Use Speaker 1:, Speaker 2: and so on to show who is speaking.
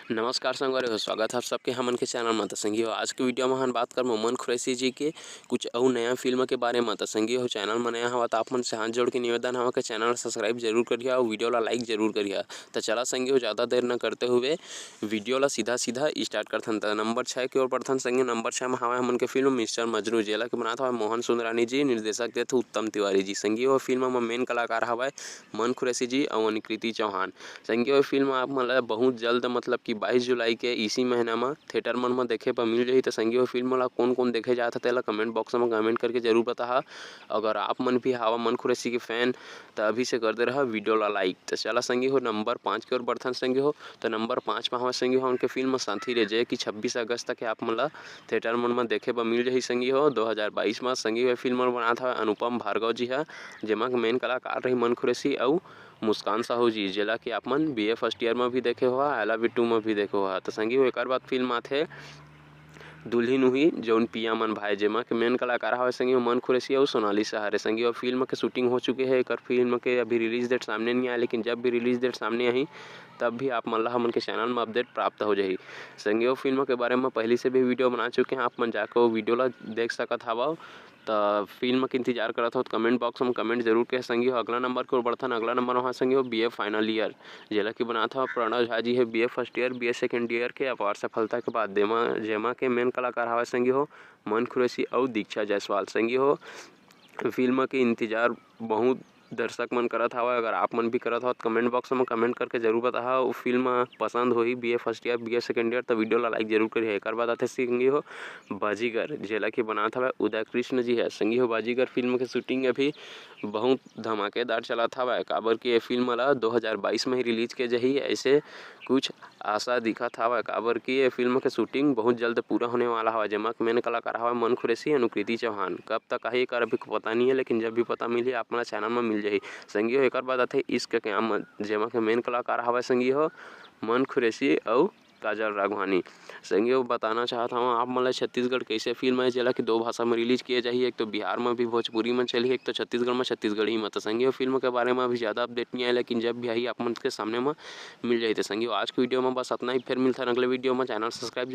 Speaker 1: नमस्कार संगवारी स्वागत है आप सबके हमन के चैनल में। तो संगी हो आज के वीडियो में हम बात कर मोमन खुरैशी जी के कुछ और नया फिल्म के बारे में। तो संगी हो चैनल में नया हवा तो आप मन से हाथ जोड़ के निवेदन हवा कि चैनल सब्सक्राइब जरूर करिए और वीडियो ला लाइक जरूर करिए। तो चला संगी हो ज़्यादा देर न करते हुए वीडियो ला सीधा स्टार्ट करथन। तो नंबर 6 की ओर बढ़थन संगी। नंबर 6 में हवा हमन के फिल्म मिस्टर मजनू जेला के बनात हवा मोहन सुंदरानी जी, निर्देशक देथे उत्तम तिवारी जी। संगी हो फिल्म में मेन कलाकार हवा मोमन खुरैशी जी और निकृति चौहान। संगी हो फिल्म आप मन ला बहुत जल्द मतलब कि 22 जुलाई के इसी महीना में थिएटर मन में देखे पर मिल जाही। तो संगी हो फिल्म ला कौन देखे जात तेला कमेंट बॉक्स में कमेंट करके जरूर बताहा। अगर आप मन भी हवा मोमन खुरैशी के फैन तो अभी से कर दे रहा वीडियो ला लाइक। तो चला संगी हो नंबर 5 की ओर बढ़थन संगी हो। तो नंबर 5 में हवा संगी हो उनके फिल्म साथी रे जे कि 26 अगस्त तक आप मन ला थिएटर मन में देखे पर मिल जाही। संगी हो 2022 में संगी हो फिल्म बना था अनुपम भार्गव जी है, जेमा मेन कलाकार रही मोमन खुरैशी और मुस्कान साहू जी, जेला कि आप मन BA फर्स्ट ईयर में भी देखे हुआ एला B2 में भी देखे हुआ। तो संगी हो एक बाद फिल्म आथे दुल्ही नुही जौन पिया मन भाई, जेमा के मेन कलाकार हवे संगी मोमन खुरैशी और सोनाली सहारे। संगी और फिल्म के शूटिंग हो चुके हैं। एक फिल्म के अभी रिलीज डेट सामने नहीं आया, लेकिन जब भी रिलीज डेट सामने आई तब भी आप मन ला हमन के चैनल में अपडेट प्राप्त हो जाही। संगी फिल्म के बारे में पहले से भी वीडियो बना चुके हैं, आप मन जाकर वो वीडियो ला देख सकत हवा। तो फिल्म के इंतजार करत हो तो कमेंट बॉक्स में कमेंट जरूर के संगी हो। अगला नंबर को बढ़थन। अगला नंबर वहाँ संगी हो BA फाइनल ईयर जेला कि बना था प्रणव झा जी है BA first year BA second year के अपार सफलता के बाद जेमा के मेन कलाकार हवा संगी हो मोमन खुरैशी और दीक्षा जायसवाल। संगी हो फिल्म के इंतजार बहुत दर्शक मन करत हवा। अगर आप मन भी करत हो तो कमेंट बॉक्स में कमेंट करके जरूर बताहा। वो फिल्म पसंद होही BA first year BA second year तो वीडियो ला लाइक जरूर करिए। एक बाद आते संगी हो बाजीगर जेला कि बनात हवा उदय कृष्ण जी है। संगी हो बाजीगर फिल्म के शूटिंग अभी बहुत धमाकेदार चला था। काबर की ये फिल्म ला 2022 में ही रिलीज के जही ऐसे कुछ आशा दिखत हवा। काबर की ये फिल्म के शूटिंग बहुत जल्द पूरा होने वाला हवा, जेमा मेन कलाकार हवा मोमन खुरैशी और निकृति चौहान। कब तक आई कर अभी पता नहीं है, लेकिन जब भी पता मिली आप हमारा चैनल में मिल जाही। संगी हो एक बाद आते इश्क के आम, जेमा के मेन कलाकार हवा संगी हो मोमन खुरैशी और काजल राघवानी। संगी हो बताना चाहता हूँ आप मतलब छत्तीसगढ़ कैसे फिल्म है जेला कि 2 भाषा में रिलीज किए जाही। एक तो बिहार में भी भोजपुरी में चली, एक तो छत्तीसगढ़ में छत्तीसगढ़ी में। तो संगी हो फिल्म के बारे में अभी ज़्यादा अपडेट नहीं आया, लेकिन जब भी आई आप मन के सामने में मिल जाही। तो संगी हो आज की वीडियो में बस इतना ही, फिर मिलता है अगले वीडियो में। चैनल सब्सक्राइब जरूर।